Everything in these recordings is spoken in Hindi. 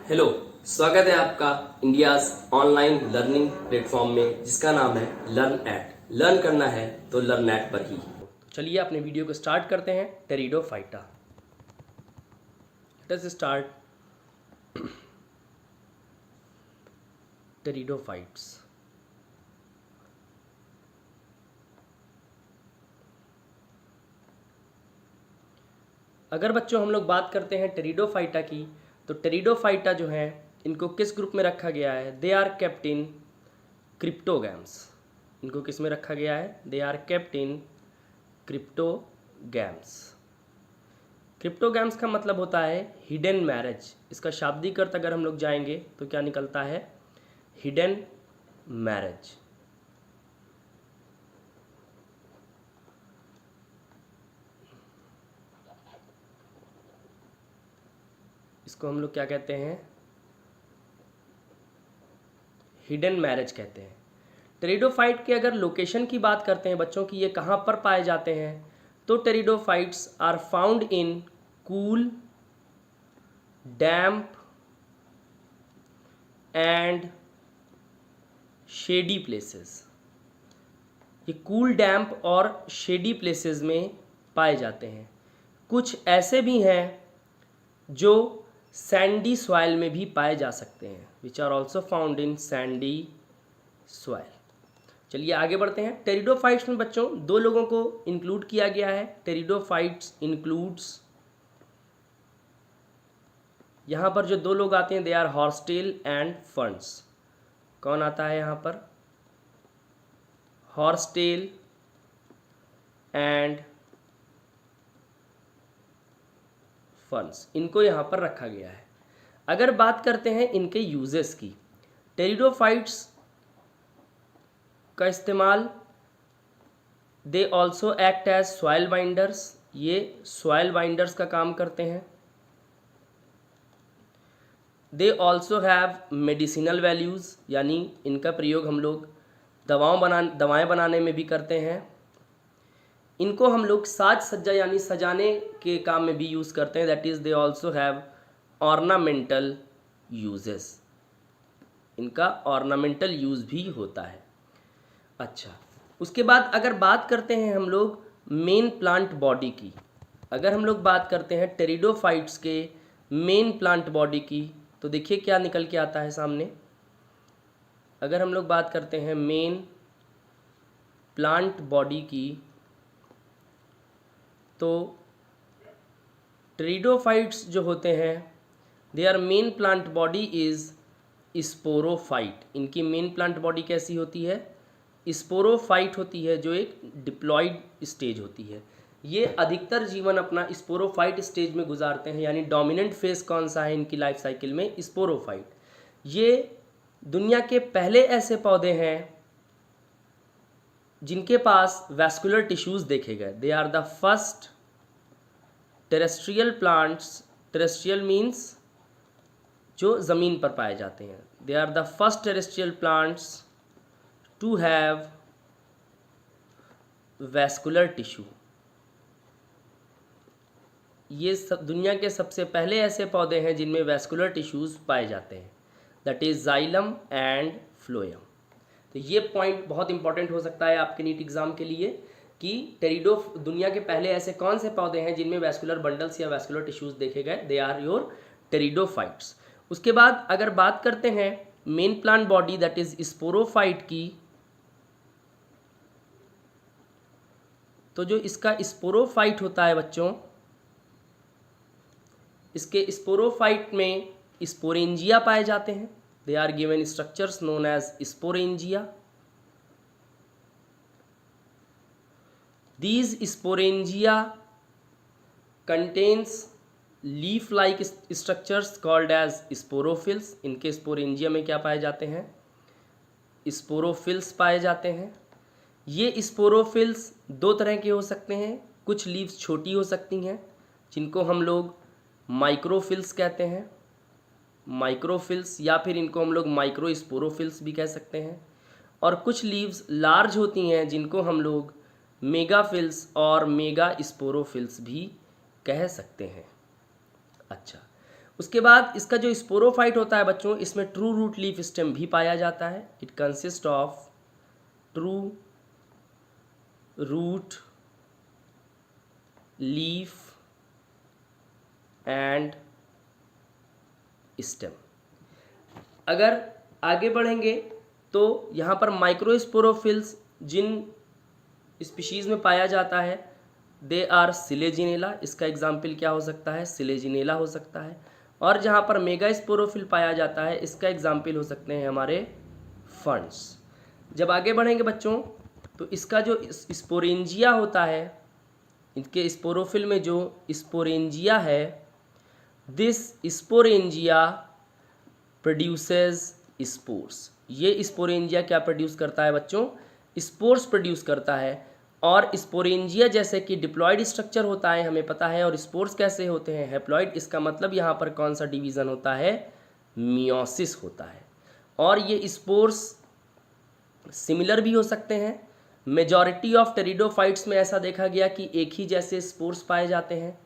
हेलो। स्वागत है आपका इंडियाज ऑनलाइन लर्निंग प्लेटफॉर्म में जिसका नाम है लर्न एट। लर्न करना है तो लर्न एट पर ही। चलिए अपने वीडियो को स्टार्ट करते हैं। Pteridophyta, let us start. Pteridophytes. अगर बच्चों हम लोग बात करते हैं टेरिडोफाइटा की, तो टेरिडोफाइटा जो है इनको किस ग्रुप में रखा गया है? They are kept in cryptogams. इनको किस में रखा गया है? They are kept in cryptogams. Cryptogams का मतलब होता है हिडन मैरिज। इसका शाब्दिक अर्थ अगर हम लोग जाएंगे तो क्या निकलता है? Hidden marriage. इसको हम लोग क्या कहते हैं? हिडन मैरिज कहते हैं। टेरिडोफाइट के अगर लोकेशन की बात करते हैं बच्चों की, ये कहाँ पर पाए जाते हैं, तो pteridophytes are found in cool, damp and shady places. ये कूल, डैम्प और शेडी प्लेसेस में पाए जाते हैं। कुछ ऐसे भी हैं जो सैंडी सॉइल में भी पाए जा सकते हैं, which are also found in sandy soil. चलिए आगे बढ़ते हैं। टेरिडोफाइट्स में बच्चों दो लोगों को इंक्लूड किया गया है। टेरिडोफाइट्स इंक्लूड्स, यहाँ पर जो दो लोग आते हैं they are horsetail and ferns. कौन आता है यहाँ पर? हॉर्सटेल एंड फर्न्स, इनको यहाँ पर रखा गया है। अगर बात करते हैं इनके यूजेस की, टेरिडोफाइट्स का इस्तेमाल, they also act as soil binders. ये सॉइल बाइंडर्स का काम करते हैं। They also have medicinal values, यानी इनका प्रयोग हम लोग दवाएं बनाने में भी करते हैं। इनको हम लोग साज सज्जा यानी सजाने के काम में भी यूज़ करते हैं। That is they also have ornamental uses. इनका ऑर्नामेंटल यूज़ भी होता है। अच्छा, उसके बाद अगर बात करते हैं हम लोग मेन प्लांट बॉडी की, अगर हम लोग बात करते हैं टेरिडोफाइट्स के मेन प्लांट बॉडी की, तो देखिए क्या निकल के आता है सामने। अगर हम लोग बात करते हैं मेन प्लांट बॉडी की, तो टेरिडोफाइट्स जो होते हैं their main plant body is sporophyte. इनकी मेन प्लांट बॉडी कैसी होती है? स्पोरोफाइट होती है, जो एक डिप्लॉयड स्टेज होती है। ये अधिकतर जीवन अपना स्पोरोफाइट स्टेज में गुजारते हैं, यानी डोमिनेंट फेज कौन सा है इनकी लाइफ साइकिल में? स्पोरोफाइट। ये दुनिया के पहले ऐसे पौधे हैं जिनके पास वैस्कुलर टिश्यूज देखे गए। They are the first terrestrial plants. Terrestrial means जो ज़मीन पर पाए जाते हैं। They are the first terrestrial plants to have vascular tissue. ये दुनिया के सबसे पहले ऐसे पौधे हैं जिनमें वैस्कुलर टिश्यूज़ पाए जाते हैं। That is xylem and phloem. तो ये पॉइंट बहुत इंपॉर्टेंट हो सकता है आपके नीट एग्जाम के लिए कि दुनिया के पहले ऐसे कौन से पौधे हैं जिनमें वैस्कुलर बंडल्स या वैस्कुलर टिश्यूज़ देखे गए? They are your pteridophytes. उसके बाद अगर बात करते हैं main plant body that is sporophyte की, तो जो इसका स्पोरोफाइट होता है बच्चों, इसके स्पोरोफाइट में स्पोरेंजिया पाए जाते हैं। They are given structures known as sporangia. These sporangia contains leaf like structures called as sporophylls. इनके स्पोरेंजिया में क्या पाए जाते हैं? स्पोरोफिल्स पाए जाते हैं। ये स्पोरोफिल्स दो तरह के हो सकते हैं। कुछ लीव्स छोटी हो सकती हैं जिनको हम लोग माइक्रोफिल्स कहते हैं, माइक्रोफिल्स, या फिर इनको हम लोग माइक्रो स्पोरोफिल्स भी कह सकते हैं। और कुछ लीव्स लार्ज होती हैं जिनको हम लोग मेगाफिल्स और मेगा स्पोरोफिल्स भी कह सकते हैं। अच्छा, उसके बाद इसका जो स्पोरोफाइट होता है बच्चों, इसमें ट्रू रूट लीफ स्टेम भी पाया जाता है। It consist of true root leaf and stem. अगर आगे बढ़ेंगे तो यहाँ पर माइक्रोस्पोरोफिल्स जिन स्पीशीज़ में पाया जाता है, दे आर सिलेजिनेला। इसका एग्जाम्पल क्या हो सकता है? सिलेजिनेला हो सकता है। और जहाँ पर मेगास्पोरोफिल पाया जाता है, इसका एग्जाम्पल हो सकते हैं हमारे फंड्स। जब आगे बढ़ेंगे बच्चों तो इसका जो स्पोरेंजिया होता है, इनके स्पोरोफिल में जो स्पोरेंजिया है, दिस स्पोरेंजिया प्रोड्यूसेस स्पोर्स। ये स्पोरेंजिया क्या प्रोड्यूस करता है बच्चों? स्पोर्स प्रोड्यूस करता है। और स्पोरेंजिया जैसे कि डिप्लॉयड स्ट्रक्चर होता है, हमें पता है, और स्पोर्स कैसे होते हैं? हैप्लॉयड। इसका मतलब यहाँ पर कौन सा डिवीज़न होता है? मियोसिस होता है। और ये स्पोर्स सिमिलर भी हो सकते हैं। मेजॉरिटी ऑफ टेरिडोफाइट्स में ऐसा देखा गया कि एक ही जैसे स्पोर्स पाए जाते हैं,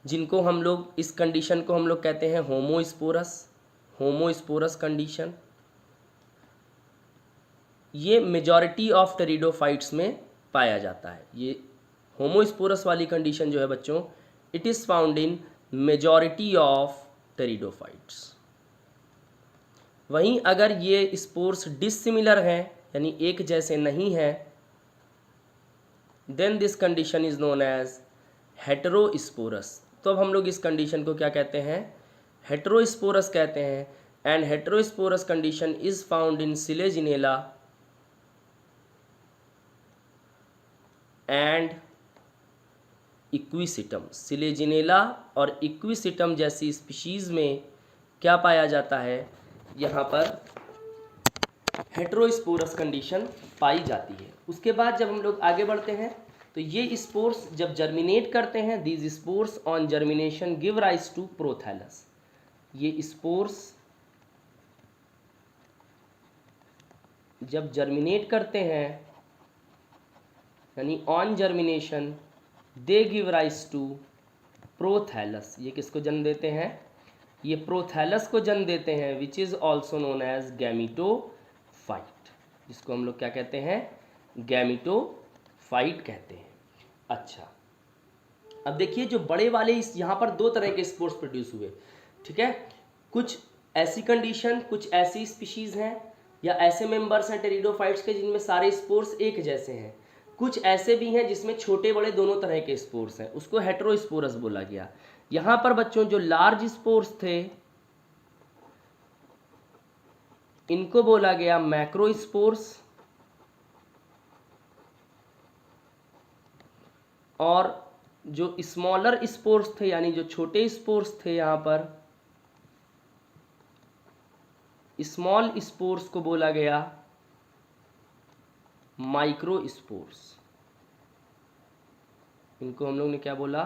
जिनको हम लोग, इस कंडीशन को हम लोग कहते हैं होमोस्पोरस, होमोस्पोरस कंडीशन। ये मेजॉरिटी ऑफ टेरिडोफाइट्स में पाया जाता है। ये होमोस्पोरस वाली कंडीशन जो है बच्चों, it is found in majority of pteridophytes. वहीं अगर ये स्पोर्स डिसिमिलर हैं, यानी एक जैसे नहीं है, then this condition is known as heterosporous. तो अब हम लोग इस कंडीशन को क्या कहते हैं? हेटेरोस्पोरस कहते हैं। And heterosporous condition is found in Selaginella and equisetum. Selaginella और इक्विसिटम जैसी स्पीशीज़ में क्या पाया जाता है? यहाँ पर हेटेरोस्पोरस कंडीशन पाई जाती है। उसके बाद जब हम लोग आगे बढ़ते हैं तो ये स्पोर्स जब जर्मिनेट करते हैं, these spores on germination give rise to prothallus. ये स्पोर्स जब जर्मिनेट करते हैं, यानी on germination, they give rise to prothallus. ये किसको जन्म देते हैं? ये प्रोथैलस को जन्म देते हैं, which is also known as gametophyte, जिसको हम लोग क्या कहते हैं? गैमीटोफाइट कहते हैं। अच्छा, अब देखिए जो बड़े वाले, इस यहाँ पर दो तरह के स्पोर्स प्रोड्यूस हुए, ठीक है। कुछ ऐसी कंडीशन, कुछ ऐसी स्पीशीज़ हैं या ऐसे मेंबर्स हैं टेरिडोफाइट्स के जिनमें सारे स्पोर्स एक जैसे हैं। कुछ ऐसे भी हैं जिसमें छोटे बड़े दोनों तरह के स्पोर्स हैं, उसको हेटेरोस्पोरस बोला गया। यहाँ पर बच्चों जो लार्ज स्पोर्स थे, इनको बोला गया मैक्रोस्पोर्स, और जो स्मॉलर स्पोर्स थे, यानी जो छोटे स्पोर्स थे, यहाँ पर स्मॉल स्पोर्स को बोला गया माइक्रोस्पोर्स। इनको हम लोग ने क्या बोला?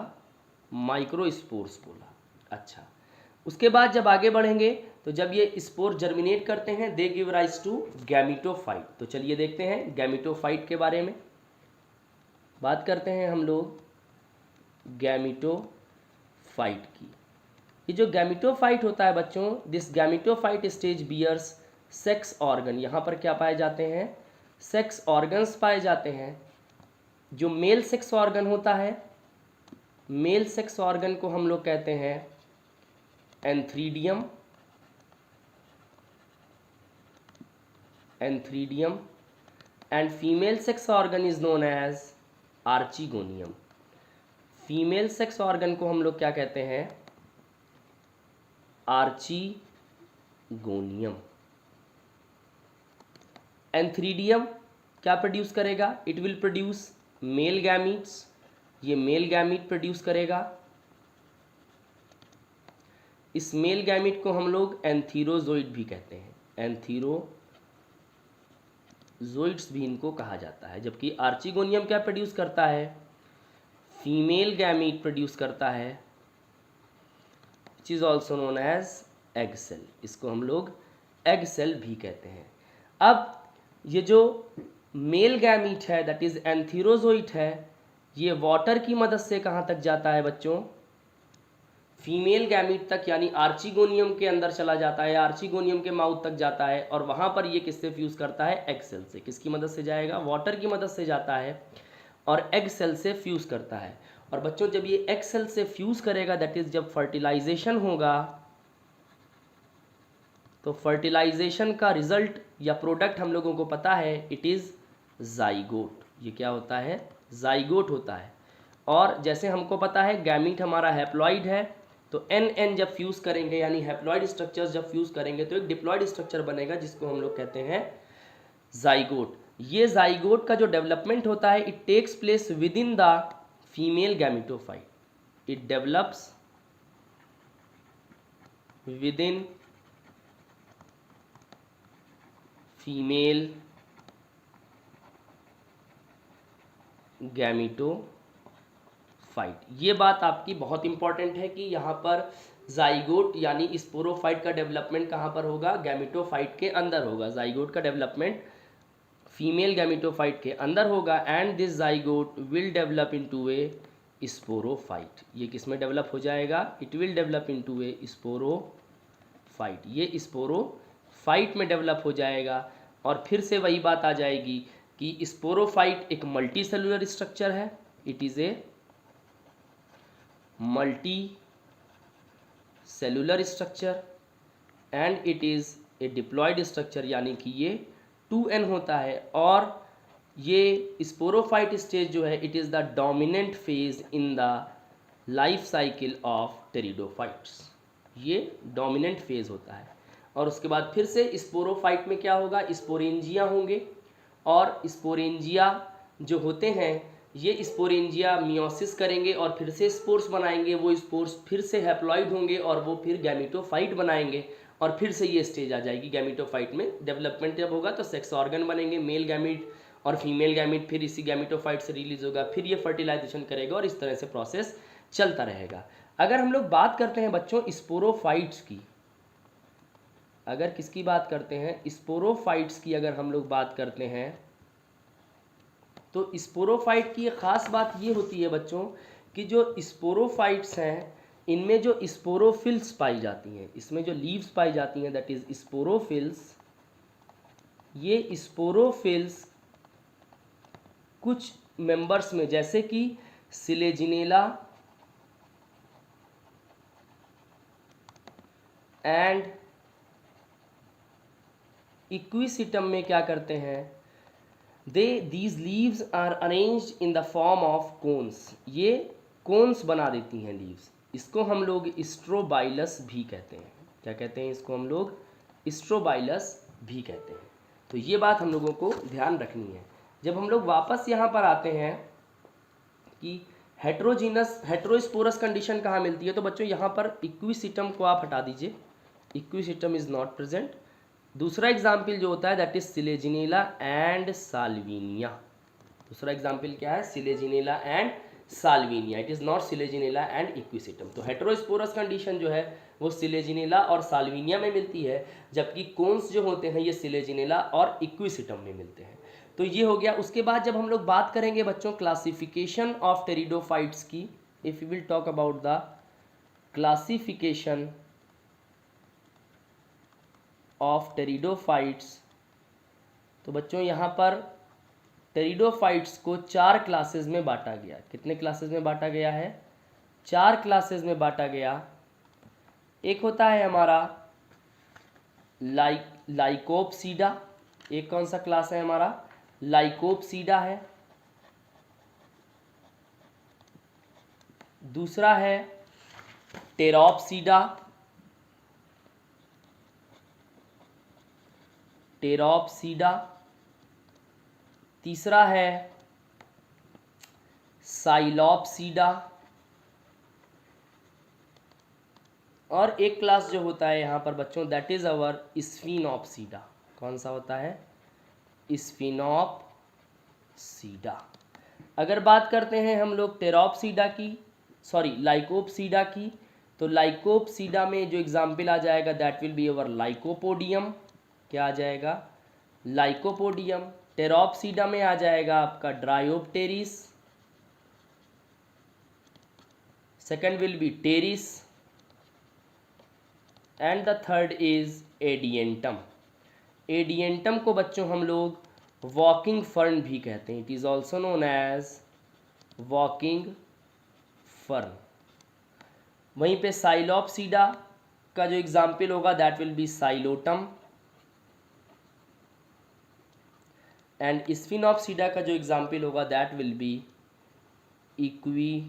माइक्रोस्पोर्स बोला। अच्छा, उसके बाद जब आगे बढ़ेंगे तो जब ये स्पोर जर्मिनेट करते हैं, they give rise to gametophyte. तो चलिए देखते हैं गैमीटोफाइट के बारे में। बात करते हैं हम लोग गैमीटोफाइट की। ये जो गैमीटोफाइट होता है बच्चों, this gametophyte stage bears sex organ. यहाँ पर क्या पाए जाते हैं? सेक्स ऑर्गन्स पाए जाते हैं। जो मेल सेक्स ऑर्गन होता है, मेल सेक्स ऑर्गन को हम लोग कहते हैं antheridium, antheridium, and female sex organ is known as archegonium. Female sex organ को हम लोग क्या कहते हैं? आर्चिगोनियम। एंथ्रीडियम क्या प्रोड्यूस करेगा? It will produce male gametes. ये मेल गैमीट प्रोड्यूस करेगा। इस मेल गैमीट को हम लोग एंथीरोजोइड भी कहते हैं, एंथीरोजोइड्स भी इनको कहा जाता है। जबकि आर्चिगोनियम क्या प्रोड्यूस करता है? फीमेल गैमीट प्रोड्यूस करता है, which is also known as egg cell. इसको हम लोग एग सेल भी कहते हैं। अब ये जो मेल गैमीट है, दैट इज़ एंथीरोजोइट है, ये वाटर की मदद से कहाँ तक जाता है बच्चों? फीमेल गैमीट तक यानी आर्चिगोनियम के अंदर चला जाता है, आर्चिगोनियम के माउथ तक जाता है और वहाँ पर ये किससे फ्यूज़ करता है, एग सेल से। किसकी मदद से जाएगा, वाटर की मदद से जाता है और एग सेल से फ्यूज़ करता है। और बच्चों जब ये एग सेल से फ्यूज़ करेगा, दैट इज़ जब फर्टिलाइजेशन होगा, तो फर्टिलाइजेशन का रिजल्ट या प्रोडक्ट हम लोगों को पता है, इट इज़ जाइगोट। ये क्या होता है, जाइगोट होता है। और जैसे हमको पता है गैमीट हमारा हैप्लॉइड है, तो एन एन जब फ्यूज़ करेंगे यानी हैप्लॉइड स्ट्रक्चर्स जब फ्यूज़ करेंगे तो एक डिप्लॉइड स्ट्रक्चर बनेगा जिसको हम लोग कहते हैं जाइगोट। ये जाइगोट का जो डेवलपमेंट होता है, it takes place within the female gametophyte. It develops within female gametophyte. ये बात आपकी बहुत इंपॉर्टेंट है कि यहाँ पर जाइगोट यानी स्पोरोफाइट का डेवलपमेंट कहाँ पर होगा, गैमिटोफाइट के अंदर होगा। जाइगोट का डेवलपमेंट फीमेल गैमिटोफाइट के अंदर होगा and this zygote will develop into A sporophyte. ये किस में डेवलप हो जाएगा, it will develop into A sporophyte. ये स्पोरोफाइट में डेवलप हो जाएगा। और फिर से वही बात आ जाएगी कि स्पोरोफाइट एक मल्टी सेलुलर स्ट्रक्चर है, it is a multicellular structure and it is a diploid structure, यानी कि ये 2n होता है। और ये स्पोरोफाइट स्टेज जो है, it is the dominant phase in the life cycle of pteridophytes. ये डोमिनेंट फेज होता है। और उसके बाद फिर से स्पोरोफाइट में क्या होगा, स्पोरेंजिया होंगे और स्पोरेंजिया जो होते हैं ये स्पोरेंजिया मियोसिस करेंगे और फिर से स्पोर्स बनाएंगे। वो स्पोर्स फिर से हैप्लॉइड होंगे और वो फिर गैमिटोफाइट बनाएंगे और फिर से ये स्टेज आ जाएगी गैमिटोफाइट में। डेवलपमेंट जब होगा तो सेक्स ऑर्गन बनेंगे, मेल गैमिट और फीमेल गैमिट फिर इसी गैमिटोफाइट से रिलीज होगा, फिर ये फर्टिलाइजेशन करेगा और इस तरह से प्रोसेस चलता रहेगा। अगर हम लोग बात करते हैं बच्चों स्पोरोफाइट्स की, अगर किसकी बात करते हैं, स्पोरोफाइट्स की अगर हम लोग बात करते हैं तो स्पोरोफाइट की ख़ास बात ये होती है बच्चों कि जो स्पोरोफाइट्स हैं इनमें जो स्पोरोफिल्स पाई जाती हैं, इसमें जो लीव्स पाई जाती हैं दैट इज़ स्पोरोफिल्स। ये स्पोरोफिल्स कुछ मेंबर्स में जैसे कि सिलेजिनेला एंड इक्विसिटम में क्या करते हैं, these leaves are arranged in the form of cones। ये कोन्स बना देती हैं लीव्स। इसको हम लोग स्ट्रोबाइलस भी कहते हैं। क्या कहते हैं इसको, हम लोग स्ट्रोबाइलस भी कहते हैं। तो ये बात हम लोगों को ध्यान रखनी है। जब हम लोग वापस यहाँ पर आते हैं कि हेट्रोस्पोरस कंडीशन कहाँ मिलती है, तो बच्चों यहाँ पर इक्विसिटम को आप हटा दीजिए, इक्विसिटम इज़ नॉट प्रेजेंट। दूसरा एग्जाम्पल जो होता है that is Selaginella and Salvinia. दूसरा एग्जाम्पल क्या है, Selaginella and Salvinia. It is not Selaginella and equisetum. तो हेट्रोस्पोरस कंडीशन जो है वो सिलेजिनेला और साल्विनिया में मिलती है, जबकि कोन्स जो होते हैं ये सिलेजिनेला और इक्विसिटम में मिलते हैं। तो ये हो गया। उसके बाद जब हम लोग बात करेंगे बच्चों क्लासिफिकेशन ऑफ टेरिडोफाइट्स की, if you will talk about the classification of pteridophytes, तो बच्चों यहाँ पर टेरिडोफाइट्स को 4 क्लासेस में बांटा गया। कितने क्लासेस में बांटा गया है, 4 क्लासेस में बांटा गया। एक होता है हमारा लाइकोप्सीडा। एक कौन सा क्लास है हमारा, लाइकोप्सीडा है। दूसरा है टेरोप्सीडा, टेरोप्सीडा। तीसरा है साइलोप्सीडा। और एक क्लास जो होता है यहाँ पर बच्चों दैट इज़ अवर स्फिनोप्सीडा। कौन सा होता है, स्फिनोप्सीडा। अगर बात करते हैं हम लोग टेरोप्सीडा की, सॉरी लाइकोप्सीडा की, तो लाइकोप्सीडा में जो एग्जाम्पल आ जाएगा that will be our lycopodium. क्या आ जाएगा, लाइकोपोडियम। टेरोप्सीडा में आ जाएगा आपका dryopteris, second will be pteris and the third is adiantum. Adiantum को बच्चों हम लोग वॉकिंग फर्न भी कहते हैं। It is also known as walking fern. वहीं पे साइलोप्सीडा का जो एग्जाम्पल होगा that will be psilotum, and sphenopsida का जो एग्जाम्पल होगा दैट विल बी इक्विसिटम।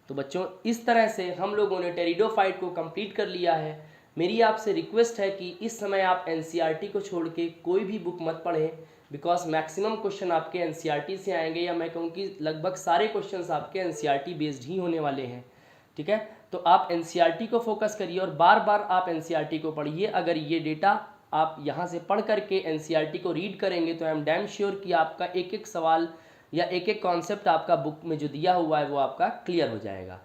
तो बच्चों इस तरह से हम लोगों ने टेरिडोफाइट को कंप्लीट कर लिया है। मेरी आपसे रिक्वेस्ट है कि इस समय आप एनसीईआरटी को छोड़ के कोई भी बुक मत पढ़ें, बिकॉज मैक्सिमम क्वेश्चन आपके एनसीईआरटी से आएंगे, या मैं कहूँ कि लगभग सारे क्वेश्चंस आपके एनसीईआरटी बेस्ड ही होने वाले हैं। ठीक है, तो आप एनसीईआरटी को फोकस करिए और बार बार आप एनसीईआरटी को पढ़िए। अगर ये डेटा आप यहाँ से पढ़ करके एनसीईआरटी को रीड करेंगे तो आई एम डैम श्योर कि आपका एक एक सवाल या एक एक कॉन्सेप्ट आपका बुक में जो दिया हुआ है वो आपका क्लियर हो जाएगा।